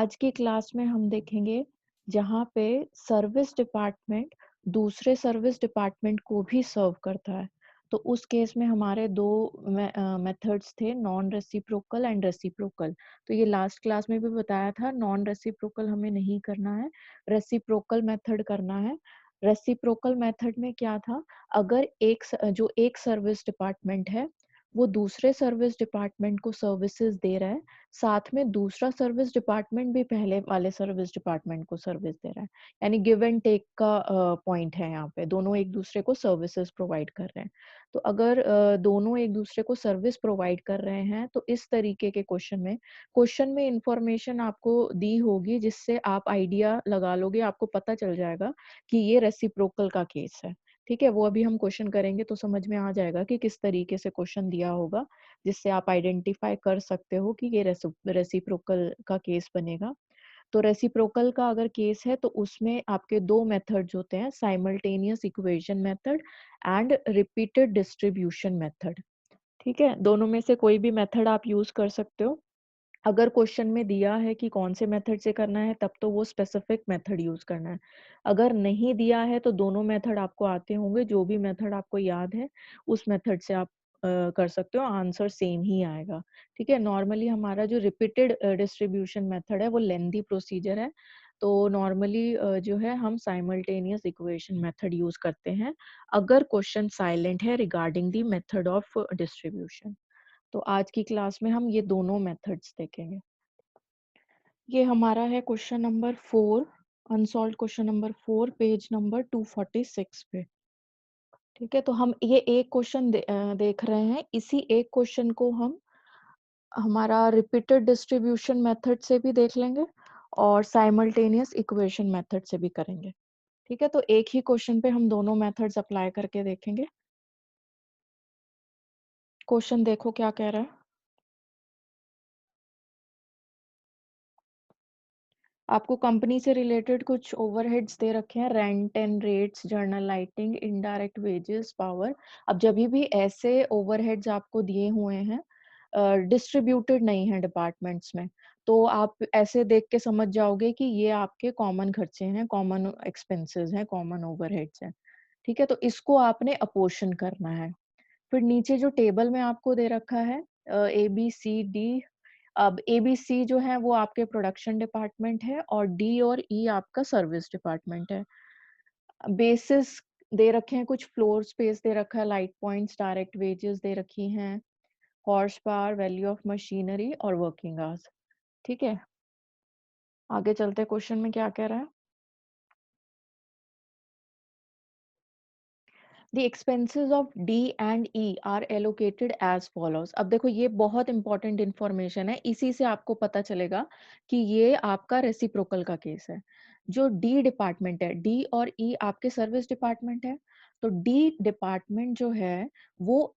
आज की क्लास में हम देखेंगे जहाँ पे सर्विस डिपार्टमेंट दूसरे सर्विस डिपार्टमेंट को भी सर्व करता है। तो उस केस में हमारे दो मेथड्स थे, नॉन रेसिप्रोकल एंड रेसिप्रोकल। तो ये लास्ट क्लास में भी बताया था, नॉन रेसिप्रोकल हमें नहीं करना है, रेसिप्रोकल मेथड करना है। रेसिप्रोकल मेथड में क्या था, अगर जो एक सर्विस डिपार्टमेंट है वो दूसरे सर्विस डिपार्टमेंट को सर्विसेज दे रहा है, साथ में दूसरा सर्विस डिपार्टमेंट भी पहले वाले सर्विस डिपार्टमेंट को सर्विस दे रहा है, यानी गिव एंड टेक का पॉइंट है। यहाँ पे दोनों एक दूसरे को सर्विसेज प्रोवाइड कर रहे हैं। तो अगर दोनों एक दूसरे को सर्विस प्रोवाइड कर रहे हैं तो इस तरीके के क्वेश्चन में इंफॉर्मेशन आपको दी होगी जिससे आप आइडिया लगा लोगे, आपको पता चल जाएगा कि ये रेसिप्रोकल का केस है। ठीक है, वो अभी हम क्वेश्चन करेंगे तो समझ में आ जाएगा कि किस तरीके से क्वेश्चन दिया होगा, जिससे आप आइडेंटिफाई कर सकते हो कि ये रेसिप्रोकल का केस बनेगा। तो रेसिप्रोकल का अगर केस है तो उसमें आपके दो मेथड्स होते हैं, simultaneous equation method and repeated distribution method. ठीक है, दोनों में से कोई भी मेथड आप यूज कर सकते हो। अगर क्वेश्चन में दिया है कि कौन से मेथड से करना है तब तो वो स्पेसिफिक मेथड यूज करना है। अगर नहीं दिया है तो दोनों मेथड आपको आते होंगे, जो भी मेथड आपको याद है उस मेथड से आप कर सकते हो, आंसर सेम ही आएगा। ठीक है, नॉर्मली हमारा जो रिपीटेड डिस्ट्रीब्यूशन मेथड है वो लेंथी प्रोसीजर है। तो नॉर्मली जो है हम साइमल्टेनियस इक्वेशन मेथड यूज करते हैं अगर क्वेश्चन साइलेंट है regarding the method of distribution. तो आज की क्लास में हम ये दोनों मेथड्स देखेंगे। ये हमारा है question number 4, unsolved question number 4, page number 246 पे। ठीक है, तो हम ये एक क्वेश्चन देख रहे हैं। इसी एक क्वेश्चन को हम हमारा रिपीटेड डिस्ट्रीब्यूशन मेथड से भी देख लेंगे और साइमल्टेनियस इक्वेशन मेथड से भी करेंगे। ठीक है, तो एक ही क्वेश्चन पे हम दोनों मेथड्स अप्लाई करके देखेंगे। क्वेश्चन देखो क्या कह रहा है। आपको कंपनी से रिलेटेड कुछ ओवरहेड्स दे रखे हैं, rent and rates, journal lighting, indirect wages, power. अब जब भी ऐसे ओवरहेड्स आपको दिए हुए हैं, डिस्ट्रीब्यूटेड नहीं है डिपार्टमेंट्स में, तो आप ऐसे देख के समझ जाओगे कि ये आपके कॉमन खर्चे हैं, कॉमन एक्सपेंसेस हैं, कॉमन ओवरहेड्स हैं। ठीक है, तो इसको आपने अपोर्शन करना है। फिर नीचे जो टेबल में आपको दे रखा है ए बी सी डी, अब एबीसी जो है वो आपके प्रोडक्शन डिपार्टमेंट है और डी और ई आपका सर्विस डिपार्टमेंट है। बेसिस दे रखे हैं, कुछ फ्लोर स्पेस दे रखा है, लाइट पॉइंट्स, डायरेक्ट वेजेस दे रखी हैं, horse power, value of machinery और वर्किंग आवर्स। ठीक है, आगे चलते हैं, क्वेश्चन में क्या कह रहा है। The expenses of D and E are allocated as follows। अब देखो ये बहुत इंपॉर्टेंट इंफॉर्मेशन है, इसी से आपको पता चलेगा कि ये आपका रेसिप्रोकल का केस है। जो डी डिपार्टमेंट है, डी और ई आपके सर्विस डिपार्टमेंट है, तो डी डिपार्टमेंट जो है वो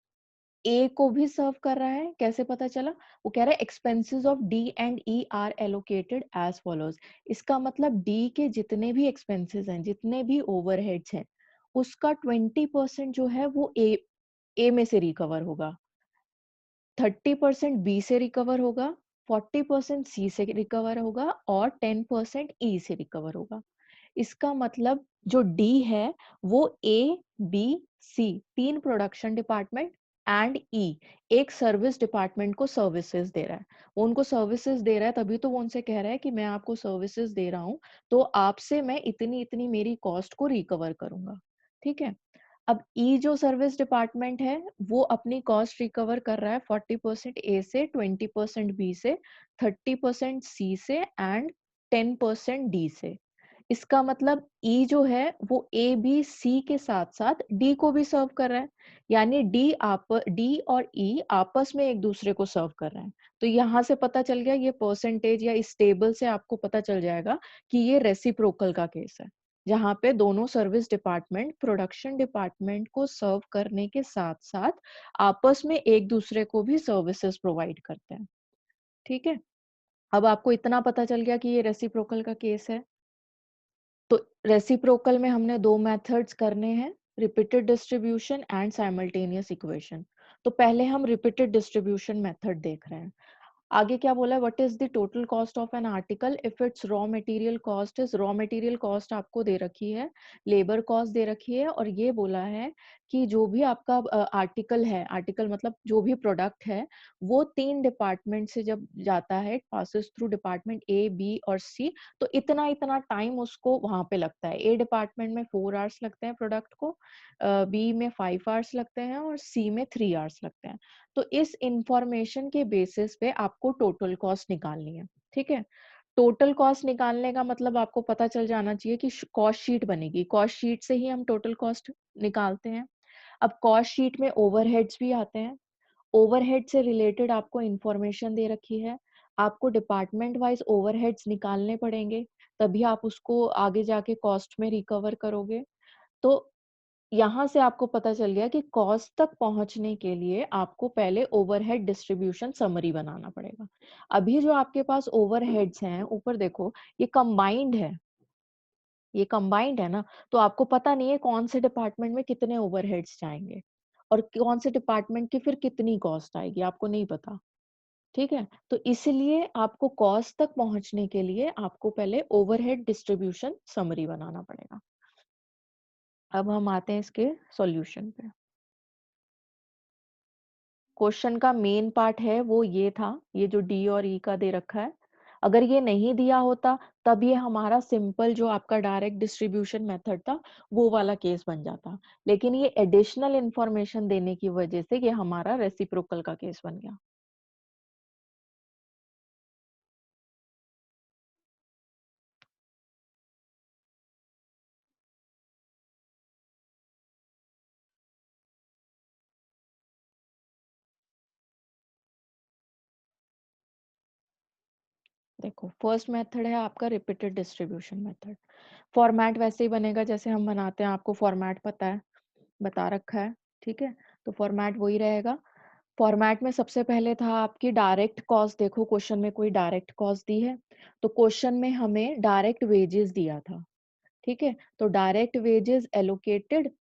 ए को भी सर्व कर रहा है। कैसे पता चला, वो कह रहा है expenses of D and E are allocated as follows. इसका मतलब डी के जितने भी एक्सपेंसेस हैं, जितने भी ओवरहेड्स हैं, उसका 20% जो है वो ए में से रिकवर होगा, 30% बी से रिकवर होगा, 40% सी से रिकवर होगा और 10% ई से रिकवर होगा। इसका मतलब जो डी है वो ए, बी, सी, तीन प्रोडक्शन डिपार्टमेंट एंड ई एक सर्विस डिपार्टमेंट को सर्विसेज दे रहा है। वो उनको सर्विसेज दे रहा है, तभी तो वो उनसे कह रहा है कि मैं आपको सर्विसेज दे रहा हूँ, तो आपसे मैं इतनी इतनी मेरी कॉस्ट को रिकवर करूंगा। ठीक है, अब ई जो सर्विस डिपार्टमेंट है वो अपनी कॉस्ट रिकवर कर रहा है 40% ए से, 20% बी से, 30% सी से एंड 10% डी से। इसका मतलब ई जो है वो ए बी सी के साथ साथ डी को भी सर्व कर रहा है, यानी डी और ई आपस में एक दूसरे को सर्व कर रहे हैं। तो यहाँ से पता चल गया, ये परसेंटेज या इस टेबल से आपको पता चल जाएगा कि ये रेसिप्रोकल का केस है, जहाँ पे दोनों सर्विस डिपार्टमेंट प्रोडक्शन डिपार्टमेंट को सर्व करने के साथ साथ आपस में एक दूसरे को भी सर्विसेज प्रोवाइड करते हैं। ठीक है, अब आपको इतना पता चल गया कि ये रेसिप्रोकल का केस है। तो रेसिप्रोकल में हमने दो मेथड्स करने हैं, repeated distribution and simultaneous equation. तो पहले हम रिपीटेड डिस्ट्रीब्यूशन मेथड देख रहे हैं। आगे क्या बोला है, what is the total cost of an article if it's raw material cost is, raw material cost आपको दे रखी है, लेबर कॉस्ट दे रखी है, और ये बोला है कि जो भी आपका आर्टिकल है, आर्टिकल मतलब जो भी प्रोडक्ट है, वो 3 डिपार्टमेंट से जब जाता है, passes through department A, B और सी, तो इतना इतना टाइम उसको वहां पे लगता है। ए डिपार्टमेंट में 4 आवर्स लगते हैं प्रोडक्ट को, बी में 5 आवर्स लगते हैं, और सी में 3 आवर्स लगते हैं। तो इस इंफॉर्मेशन के बेसिस पे आपको टोटल कॉस्ट निकालनी है, ठीक है। टोटल कॉस्ट निकालने का मतलब आपको पता चल जाना चाहिए कि कॉस्ट शीट बनेगी, कॉस्ट शीट से ही हम टोटल कॉस्ट निकालते हैं। अब कॉस्ट शीट में ओवरहेड्स भी आते हैं, ओवरहेड से रिलेटेड आपको इंफॉर्मेशन दे रखी है, आपको डिपार्टमेंट वाइज ओवरहेड्स निकालने पड़ेंगे, तभी आप उसको आगे जाके कॉस्ट में रिकवर करोगे। तो यहाँ से आपको पता चल गया कि कॉस्ट तक पहुंचने के लिए आपको पहले ओवरहेड डिस्ट्रीब्यूशन समरी बनाना पड़ेगा। अभी जो आपके पास ओवरहेड्स हैं, ऊपर देखो, ये कंबाइंड है, ये कंबाइंड है ना, तो आपको पता नहीं है कौन से डिपार्टमेंट में कितने ओवरहेड्स जाएंगे और कौन से डिपार्टमेंट की फिर कितनी कॉस्ट आएगी, आपको नहीं पता, ठीक है। तो इसलिए आपको कॉस्ट तक पहुंचने के लिए आपको पहले ओवरहेड डिस्ट्रीब्यूशन समरी बनाना पड़ेगा। अब हम आते हैं इसके सॉल्यूशन पे। क्वेश्चन का मेन पार्ट है वो ये था, ये जो डी और ई का दे रखा है, अगर ये नहीं दिया होता तब ये हमारा सिंपल जो आपका डायरेक्ट डिस्ट्रीब्यूशन मेथड था वो वाला केस बन जाता, लेकिन ये एडिशनल इंफॉर्मेशन देने की वजह से ये हमारा रेसिप्रोकल का केस बन गया। देखो, फर्स्ट मेथड है आपका रिपीटेड डिस्ट्रीब्यूशन मेथड। फॉर्मेट वैसे ही बनेगा जैसे हम बनाते हैं, आपको फॉर्मेट पता है, बता रखा है, ठीक है। तो फॉर्मेट वही रहेगा। फॉर्मेट में सबसे पहले था आपकी डायरेक्ट कॉस्ट। देखो, क्वेश्चन में कोई डायरेक्ट कॉस्ट दी है, तो क्वेश्चन में हमें डायरेक्ट वेजेस दिया था, ठीक है। तो डायरेक्ट वेजेस एलोकेटेड,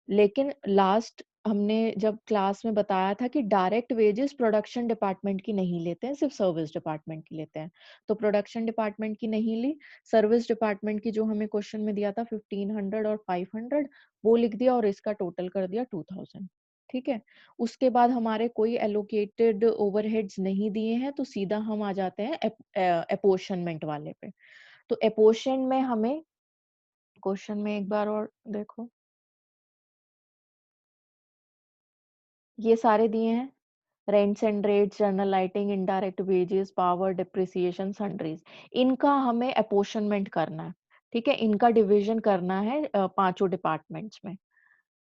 लेकिन लास्ट हमने जब क्लास में बताया था कि डायरेक्ट वेजेस प्रोडक्शन डिपार्टमेंट की नहीं लेते हैं, सिर्फ सर्विस डिपार्टमेंट की लेते हैं। तो प्रोडक्शन डिपार्टमेंट की नहीं ली, सर्विस डिपार्टमेंट की जो हमें क्वेश्चन में दिया था 1500 और 500, वो लिख दिया और इसका टोटल कर दिया 2000, ठीक है। उसके बाद हमारे कोई एलोकेटेड ओवरहेड्स नहीं दिए हैं, तो सीधा हम आ जाते हैं एपोर्शनमेंट वाले पे। तो एपोर्शन में हमें, क्वेश्चन में एक बार और देखो, ये सारे दिए हैं, rents and rates, general lighting, indirect wages, power, depreciation, sundries, इनका हमें अपोर्शनमेंट करना है, ठीक है। इनका डिवीजन करना है पांचों डिपार्टमेंट्स में।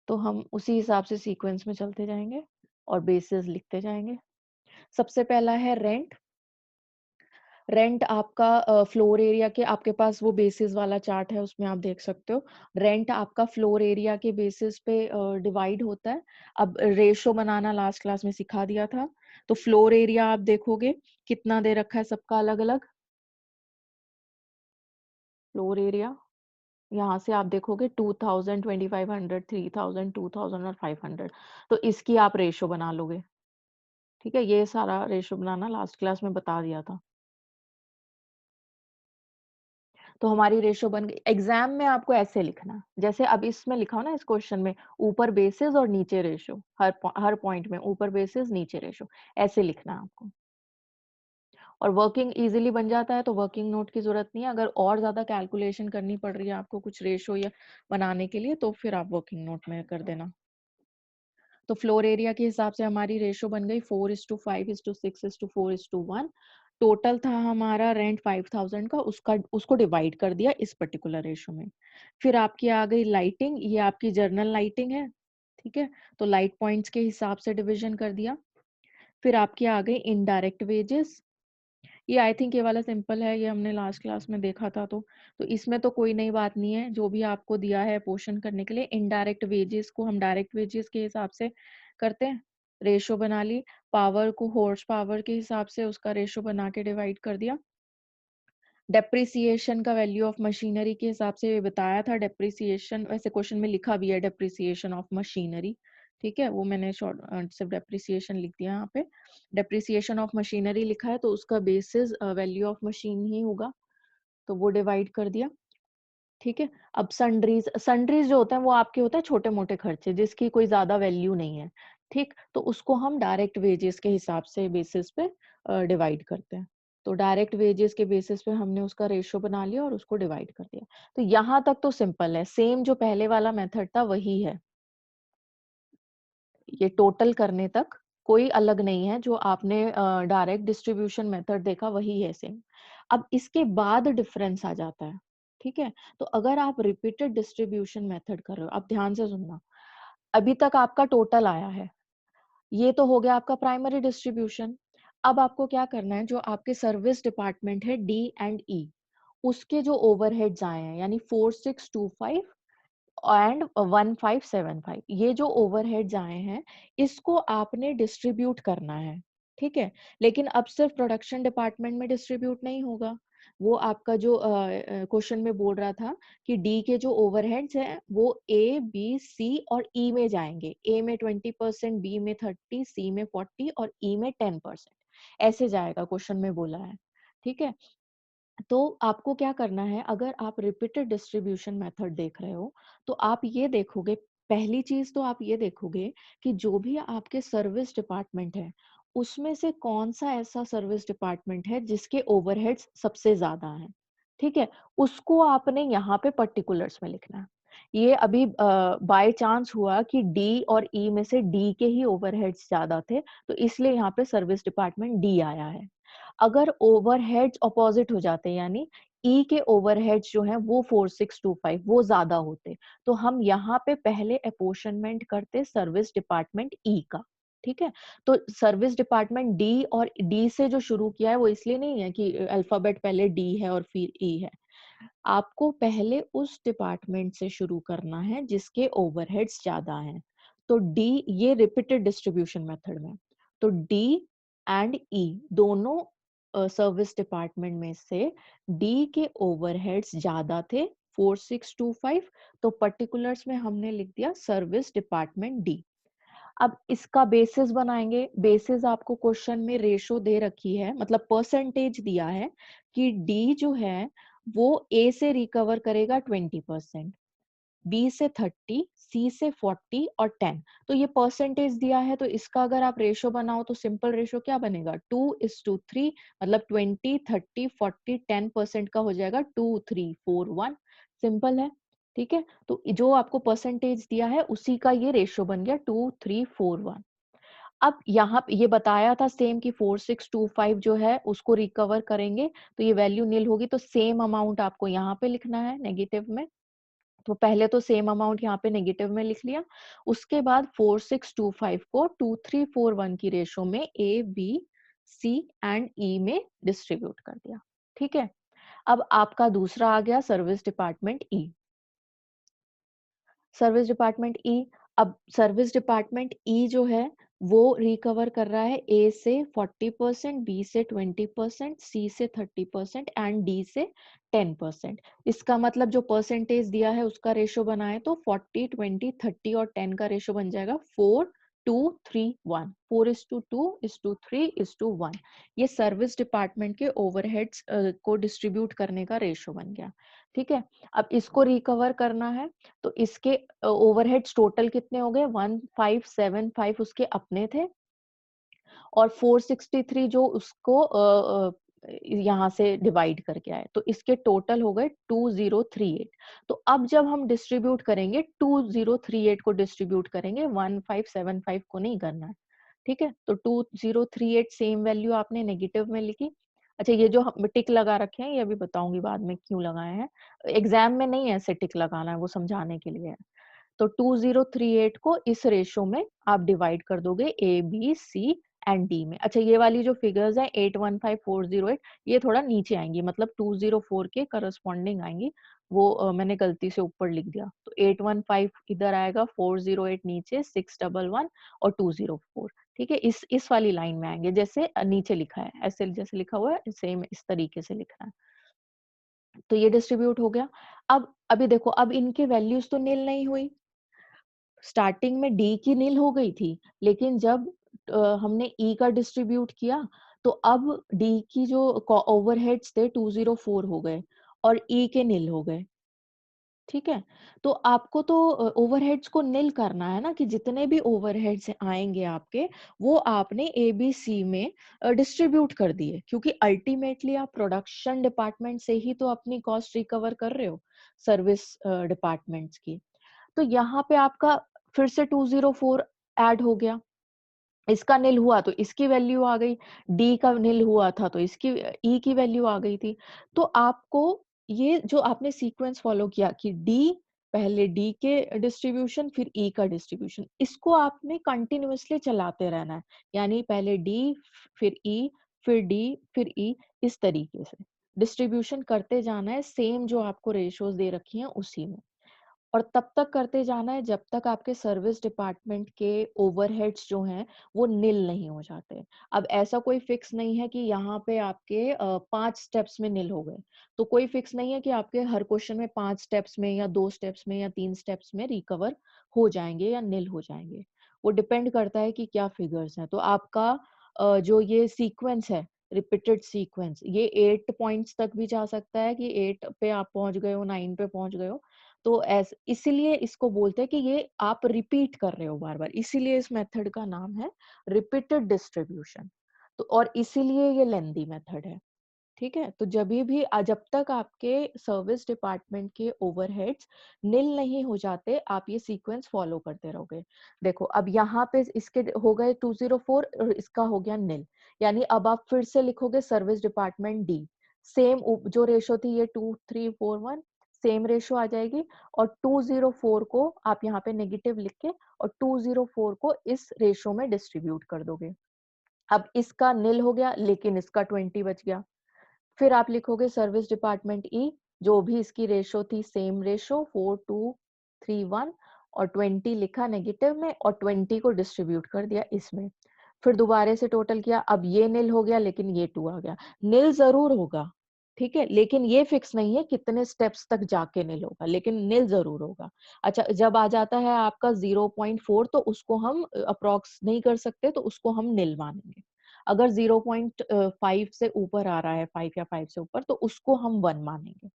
तो हम उसी हिसाब से सीक्वेंस में चलते जाएंगे और बेसिस लिखते जाएंगे। सबसे पहला है रेंट। रेंट आपका फ्लोर एरिया के, आपके पास वो बेसिस वाला चार्ट है, उसमें आप देख सकते हो। रेंट आपका फ्लोर एरिया के बेसिस पे डिवाइड होता है। अब रेशो बनाना लास्ट क्लास में सिखा दिया था। तो फ्लोर एरिया आप देखोगे कितना दे रखा है सबका अलग अलग। फ्लोर एरिया यहाँ से आप देखोगे 2000, 2500, 3000, 2000 और 500। तो इसकी आप रेशो बना लोगे, ठीक है। ये सारा रेशो बनाना लास्ट क्लास में बता दिया था। तो हमारी रेशो बन गई। एग्जाम में आपको ऐसे लिखना, जैसे अब इसमें लिखा हो ना, इस क्वेश्चन में ऊपर बेसिस और नीचे रेशो, हर पॉइंट में ऊपर बेसिस नीचे रेशो, ऐसे लिखना है आपको। और वर्किंग इजीली बन जाता है, तो वर्किंग नोट की जरूरत नहीं है। अगर और ज्यादा कैलकुलेशन करनी पड़ रही है आपको कुछ रेशो या बनाने के लिए, तो फिर आप वर्किंग नोट में कर देना। तो फ्लोर एरिया के हिसाब से हमारी रेशो बन गई 4:5:6:4:1। टोटल था हमारा रेंट 5000 का, उसको डिवाइड कर दिया इस पर्टिकुलर रेशो में। फिर आपकी आ गई लाइटिंग, ये आपकी जर्नल लाइटिंग है, ठीक है। तो लाइट पॉइंट्स के हिसाब से डिवीजन कर दिया। फिर आपकी आ गई इनडायरेक्ट वेजेस। ये आई थिंक ये वाला सिंपल है, ये हमने लास्ट क्लास में देखा था। तो इसमें तो कोई नई बात नहीं है, जो भी आपको दिया है पोर्शन करने के लिए। इनडायरेक्ट वेजेस को हम डायरेक्ट वेजेस के हिसाब से करते हैं, रेशो बना ली। पावर को हॉर्स पावर के हिसाब से उसका रेशो बना के डिवाइड कर दिया। डेप्रिसिएशन का वैल्यू ऑफ मशीनरी के हिसाब से बताया था। डेप्रिसिएशन वैसे क्वेश्चन में लिखा भी है, डेप्रिसिएशन ऑफ मशीनरी, ठीक है, वो मैंने शॉर्ट सिर्फ डेप्रिसिएशन लिख दिया यहाँ पे। डेप्रिसिएशन ऑफ मशीनरी लिखा है तो उसका बेसिस वैल्यू ऑफ मशीन ही होगा, तो वो डिवाइड कर दिया। ठीक है, अब सन्ड्रीज, सन्ड्रीज जो होते हैं वो आपके होते हैं छोटे मोटे खर्चे जिसकी कोई ज्यादा वैल्यू नहीं है। ठीक, तो उसको हम डायरेक्ट वेजेस के हिसाब से बेसिस पे डिवाइड करते हैं। तो डायरेक्ट वेजेस के बेसिस पे हमने उसका रेशो बना लिया और उसको डिवाइड कर दिया। तो यहाँ तक तो सिंपल है, सेम जो पहले वाला मेथड था वही है, ये टोटल करने तक कोई अलग नहीं है। जो आपने डायरेक्ट डिस्ट्रीब्यूशन मेथड देखा वही है सेम। अब इसके बाद डिफरेंस आ जाता है। ठीक है, तो अगर आप रिपीटेड डिस्ट्रीब्यूशन मेथड कर रहे हो, अब ध्यान से सुनना, अभी तक आपका टोटल आया है, ये तो हो गया आपका प्राइमरी डिस्ट्रीब्यूशन। अब आपको क्या करना है, जो आपके सर्विस डिपार्टमेंट है डी एंड ई, उसके जो ओवरहेड्स आए हैं यानी 4625 एंड 1575, ये जो ओवरहेड्स आए हैं इसको आपने डिस्ट्रीब्यूट करना है। ठीक है, लेकिन अब सिर्फ प्रोडक्शन डिपार्टमेंट में डिस्ट्रीब्यूट नहीं होगा। वो आपका जो क्वेश्चन में बोल रहा था कि डी के जो ओवरहेड्स हैं वो ए बी सी और ई में जाएंगे, ए में 20%, बी में 30, सी में 40 और ई में 10%, ऐसे जाएगा, क्वेश्चन में बोला है। ठीक है, तो आपको क्या करना है, अगर आप रिपीटेड डिस्ट्रीब्यूशन मेथड देख रहे हो तो आप ये देखोगे, पहली चीज तो आप ये देखोगे कि जो भी आपके सर्विस डिपार्टमेंट है उसमें से कौन सा ऐसा सर्विस डिपार्टमेंट है जिसके ओवरहेड्स सबसे ज्यादा हैं। ठीक है, उसको आपने यहाँ पे पर्टिकुलर्स में लिखना है। ये अभी बाय चांस हुआ कि डी और ई में से डी के ही ओवरहेड्स ज्यादा थे तो इसलिए यहाँ पे सर्विस डिपार्टमेंट डी आया है। अगर ओवरहेड्स अपोजिट हो जाते यानी ई के ओवरहेड्स जो हैं वो 4625 वो ज्यादा होते तो हम यहाँ पे पहले अपोर्शनमेंट करते सर्विस डिपार्टमेंट ई का। ठीक है, तो सर्विस डिपार्टमेंट डी और डी से जो शुरू किया है वो इसलिए नहीं है कि अल्फाबेट पहले डी है और फिर ई है। आपको पहले उस डिपार्टमेंट से शुरू करना है जिसके ओवरहेड्स ज्यादा हैं। तो डी, ये रिपीटेड डिस्ट्रीब्यूशन मेथड में, तो डी एंड ई दोनों सर्विस डिपार्टमेंट में से डी के ओवरहेड्स ज्यादा थे 4625, तो पर्टिकुलर्स में हमने लिख दिया सर्विस डिपार्टमेंट डी। अब इसका बेसिस बनाएंगे, बेसिस आपको क्वेश्चन में रेशो दे रखी है, मतलब परसेंटेज दिया है कि डी जो है वो ए से रिकवर करेगा 20%, बी से 30, सी से 40 और 10। तो ये परसेंटेज दिया है तो इसका अगर आप रेशो बनाओ तो सिंपल रेशो क्या बनेगा, 2:3, मतलब 20, 30, 40, 10% का हो जाएगा 2:3:4:1, सिंपल है। ठीक है, तो जो आपको परसेंटेज दिया है उसी का ये रेशो बन गया 2:3:4:1। अब यहाँ पे ये बताया था सेम कि 4625 जो है उसको रिकवर करेंगे तो ये वैल्यू नील होगी, तो सेम अमाउंट आपको यहाँ पे लिखना है नेगेटिव में। तो पहले तो सेम अमाउंट यहाँ पे नेगेटिव में लिख लिया, उसके बाद 4625 को 2341 की रेशो में ए बी सी एंड ई में डिस्ट्रीब्यूट कर दिया। ठीक है, अब आपका दूसरा आ गया सर्विस डिपार्टमेंट ई। सर्विस डिपार्टमेंट ई, अब सर्विस डिपार्टमेंट ई जो है वो रिकवर कर रहा है ए से 40%, बी से 20%, सी से 30% एंड डी से 10%। इसका मतलब जो परसेंटेज दिया है उसका रेशो बनाए तो 40, 20, 30 और 10 का रेशो बन जाएगा 4:2:3:1, 4:2:3:1। ये सर्विस डिपार्टमेंट के ओवरहेड्स को डिस्ट्रीब्यूट करने का रेशो बन गया। ठीक है, अब इसको रिकवर करना है तो इसके ओवरहेड्स टोटल कितने हो गए, 1575 उसके अपने थे और 463 जो उसको यहाँ से डिवाइड करके आए, तो इसके टोटल हो गए 2038। तो अब जब हम डिस्ट्रीब्यूट करेंगे 2038 को डिस्ट्रीब्यूट करेंगे, 1575 को नहीं करना है। ठीक है, तो 2038 सेम वैल्यू आपने नेगेटिव में लिखी। अच्छा, ये जो हम टिक लगा रखे हैं ये भी बताऊंगी बाद में क्यों लगाए हैं, एग्जाम में नहीं ऐसे टिक लगाना है, वो समझाने के लिए है। तो 2038 को इस रेशो में आप डिवाइड कर दोगे A B C and D में। अच्छा, ये वाली जो फिगर्स है 815408 ये थोड़ा नीचे आएंगी, मतलब 204 के करस्पॉन्डिंग आएंगी, वो मैंने गलती से ऊपर लिख दिया। तो 815 इधर आएगा, 408 नीचे, 611 और 204। ठीक है, इस वाली लाइन में आएंगे जैसे नीचे लिखा है, ऐसे जैसे लिखा हुआ है सेम इस तरीके से लिखना है। तो ये डिस्ट्रीब्यूट हो गया। अब अभी देखो, अब इनके वैल्यूज तो नील नहीं हुई, स्टार्टिंग में डी की नील हो गई थी, लेकिन जब हमने ई का डिस्ट्रीब्यूट किया तो अब डी की जो ओवरहेड्स थे 204 हो गए और ई के नील हो गए। ठीक है? तो आपको तो ओवरहेड्स को निल करना है ना, कि जितने भी ओवरहेड्स आएँगे आपके, वो आपने एबीसी में डिस्ट्रीब्यूट कर दिए, क्योंकि अल्टीमेटली आप प्रोडक्शन डिपार्टमेंट से ही तो अपनी कॉस्ट रिकवर कर रहे हो, सर्विस डिपार्टमेंट्स की। तो यहाँ पे आपका फिर से 204 ऐड हो गया। इसका निल हुआ तो इसकी वैल्यू आ गई, डी का निल हुआ था तो इसकी ई की वैल्यू आ गई थी। तो आपको ये जो आपने सीक्वेंस फॉलो किया कि डी, पहले डी के डिस्ट्रीब्यूशन फिर ई का डिस्ट्रीब्यूशन, इसको आपने कंटिन्यूअसली चलाते रहना है। यानी पहले डी फिर ई फिर डी फिर ई, इस तरीके से डिस्ट्रीब्यूशन करते जाना है, सेम जो आपको रेशियोज दे रखी हैं उसी में। और तब तक करते जाना है जब तक आपके सर्विस डिपार्टमेंट के ओवरहेड्स जो हैं वो निल नहीं हो जाते। अब ऐसा कोई फिक्स नहीं है कि यहाँ पे आपके 5 स्टेप्स में निल हो गए। तो कोई फिक्स नहीं है कि आपके हर क्वेश्चन में 5 स्टेप्स में या 2 स्टेप्स में या 3 स्टेप्स में रिकवर हो जाएँगे या निल हो जाएँगे। वो डिपेंड करता है कि क्या फिगर्स हैं। तो आपका जो ये सीक्वेंस है, रिपीटेड सीक्वेंस, ये 8 पॉइंट्स तक भी जा सकता है कि 8 पे आप पहुँच गए हो, 9 पे पहुँच गए हो। तो ऐस इसीलिए इसको बोलते हैं कि ये आप रिपीट कर रहे हो बार-बार, इसीलिए इस मेथड का नाम है रिपीटेड डिस्ट्रीब्यूशन। तो और इसीलिए ये लेंथी मेथड है। ठीक है? तो जभी भी जब तक आपके सर्विस डिपार्टमेंट के ओवरहेड्स निल नहीं हो जाते, आप ये सीक्वेंस फॉलो करते रहोगे। देखो, अब यहाँ पे इसके हो गए 204 और इसका हो गया निल। यानी अब आप फिर से लिखोगे सर्विस डिपार्टमेंट डी। सेम जो रेशो थी ये 2 3 4 1, सेम रेशो आ जाएगी और 204 को आप यहाँ पे नेगेटिव लिख के और 204 को इस रेशो में डिस्ट्रीब्यूट कर दोगे। अब इसका निल हो गया लेकिन इसका 20 बच गया। फिर आप लिखोगे सर्विस डिपार्टमेंट ई, जो भी इसकी रेशो थी सेम रेशो 4 2 3 1 और 20 लिखा नेगेटिव में और 20 को डिस्ट्रीब्यूट कर दिया इसमें। फिर दोबारा से टोटल किया, अब ये निल हो गया लेकिन ये 2 आ गया। निल जरूर होगा, ठीक है, लेकिन ये फिक्स नहीं है कितने स्टेप्स तक जाके निल होगा, लेकिन निल जरूर होगा। अच्छा, जब आ जाता है आपका 0.4 तो उसको हम अप्रॉक्स नहीं कर सकते, तो उसको हम निल मानेंगे। अगर 0.5 से ऊपर आ रहा है, 5 या 5 से ऊपर, तो उसको हम 1 मानेंगे।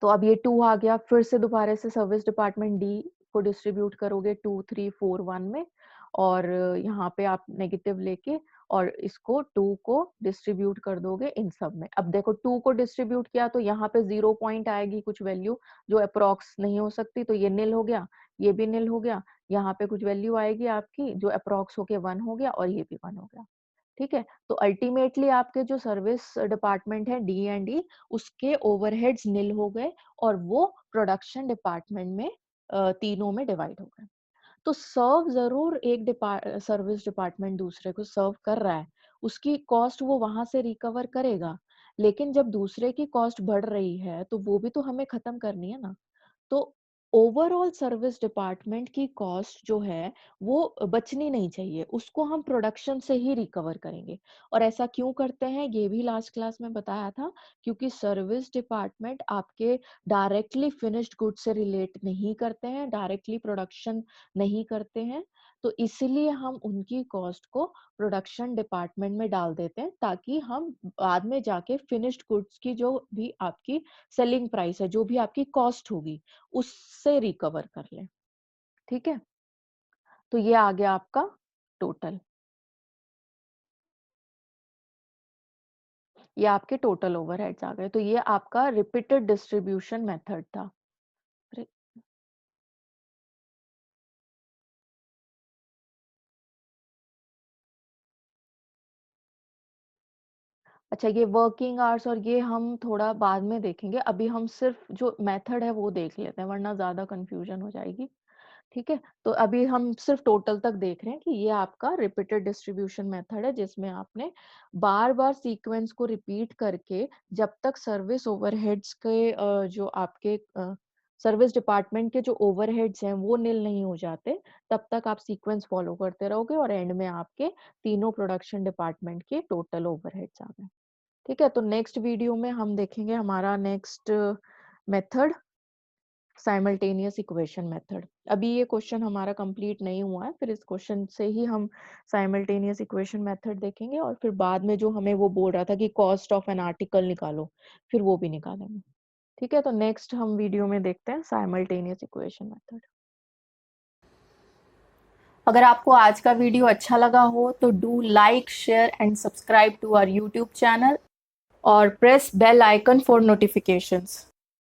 तो अब ये 2 आ गया, फिर से दोबारा से सर्विस डिपार्टमेंट डी को डिस्ट्रीब्यूट करोगे 2 3 4 1 में और यहाँ पे आप नेगेटिव लेके और इसको 2 को डिस्ट्रीब्यूट कर दोगे इन सब में। अब देखो 2 को डिस्ट्रीब्यूट किया तो यहाँ पे 0 पॉइंट आएगी कुछ वैल्यू जो अप्रॉक्स नहीं हो सकती, तो ये निल हो गया, ये भी निल हो गया। यहाँ पे कुछ वैल्यू आएगी आपकी जो अप्रॉक्स होके 1 हो गया और ये भी 1 हो गया। ठीक है? तो अल्टीमेटली आपके जो सर्विस डिपार्टमेंट है डी एंड ई, उसके ओवरहेड्स निल हो गए और वो प्रोडक्शन डिपार्टमेंट में तीनों में डिवाइड हो गए। तो सर्व जरूर एक सर्विस डिपार्टमेंट दूसरे को सर्व कर रहा है, उसकी कॉस्ट वो वहां से रिकवर करेगा, लेकिन जब दूसरे की कॉस्ट बढ़ रही है तो वो भी तो हमें खत्म करनी है ना। तो ओवरऑल सर्विस डिपार्टमेंट की कॉस्ट जो है वो बचनी नहीं चाहिए, उसको हम प्रोडक्शन से ही रिकवर करेंगे। और ऐसा क्यों करते हैं ये भी लास्ट क्लास में बताया था, क्योंकि सर्विस डिपार्टमेंट आपके डायरेक्टली फिनिश्ड गुड से रिलेट नहीं करते हैं, डायरेक्टली प्रोडक्शन नहीं करते हैं। तो इसलिए हम उनकी कॉस्ट को प्रोडक्शन डिपार्टमेंट में डाल देते हैं, ताकि हम बाद में जाके फिनिश्ड गुड्स की जो भी आपकी सेलिंग प्राइस है, जो भी आपकी कॉस्ट होगी, उससे रिकवर कर लें। ठीक है? तो ये आ गया आपका टोटल। ये आपके टोटल ओवरहेड्स आ गए। तो ये आपका रिपीटेड डिस्ट्रीब्यूशन मेथड था। अरे! अच्छा, ये वर्किंग आवर्स और ये हम थोड़ा बाद में देखेंगे। अभी हम सिर्फ़ जो मेथड है वो देख लेते हैं, वरना ज़्यादा कन्फ्यूज़न हो जाएगी। ठीक है? तो अभी हम सिर्फ टोटल तक देख रहे हैं कि ये आपका रिपीटेड डिस्ट्रीब्यूशन मेथड है, जिसमें आपने बार-बार सीक्वेंस को रिपीट करके जब तक सर्विस ओवरहेड्स के जो आपके सर्विस डिपार्टमेंट के जो ओवरहेड्स हैं वो निल नहीं हो जाते, तब तक आप सीक्वेंस फॉलो करते रहोगे और एंड में आपके तीनों प्रोडक्शन डिपार्टमेंट के टोटल ओवरहेड्स आ गए। ठीक है? तो नेक्स्ट वीडियो में हम देखेंगे हमारा next method simultaneous equation method. अभी ये क्वेश्चन हमारा कंप्लीट नहीं हुआ है, फिर इस क्वेश्चन से ही हम साइमल्टेनियस इक्वेशन मेथड देखेंगे, और फिर बाद में जो हमें वो बोल रहा था कि कॉस्ट ऑफ एन आर्टिकल निकालो, फिर वो भी निकालेंगे। ठीक है, तो नेक्स्ट हम वीडियो में देखते हैं साइमल्टेनियस इक्वेशन मेथड। अगर आपको आज का वीडियो अच्छा लगा हो तो do like, share and subscribe to our YouTube channel और press bell icon for notifications.